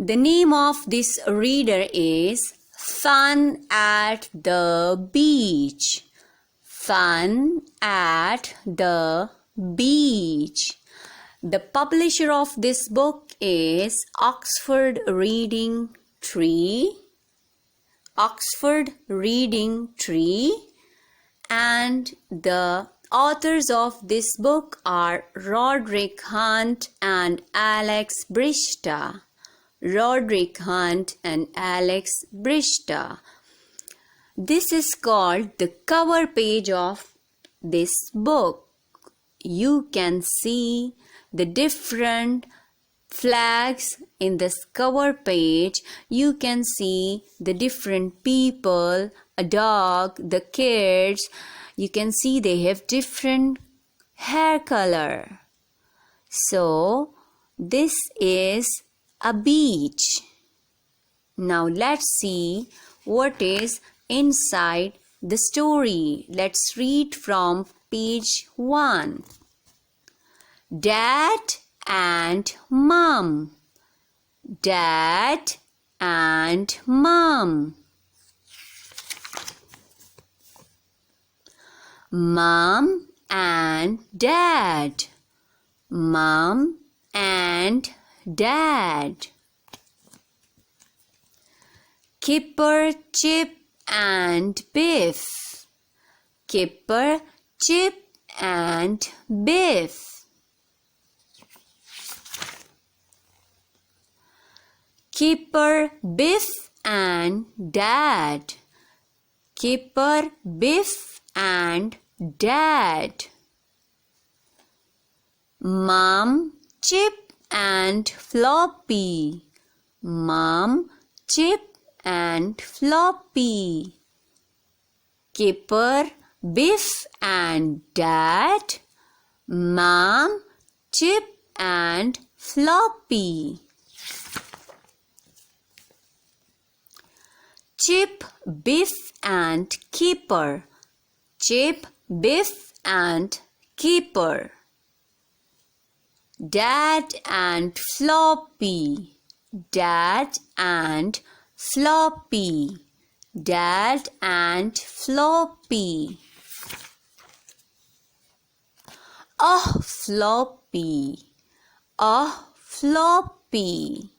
The name of this reader is Fun at the Beach. Fun at the Beach. The publisher of this book is Oxford Reading Tree. Oxford Reading Tree. And the authors of this book are Roderick Hunt and Alex Bristow. Roderick Hunt and Alex Bristow. This is called the cover page of this book. You can see the different flags in this cover page. You can see the different people, a dog, the kids. You can see they have different hair color. So this is a beach. Now let's see what is inside the story. Let's read from page 1. Dad and Mom. Dad and Mom. Mom and Dad. Mom and Dad. Kipper, Chip and Biff. Kipper, Chip and Biff. Kipper, Biff and Dad. Kipper, Biff and Dad. Mom, Chip and Floppy. Mom, Chip and Floppy. Kipper, Biff and Dad. Mom, Chip and Floppy. Chip, Biff and Kipper. Chip, Biff and Kipper. Dad and Floppy. Dad and Floppy. Dad and Floppy. Oh, Floppy. Oh, Floppy.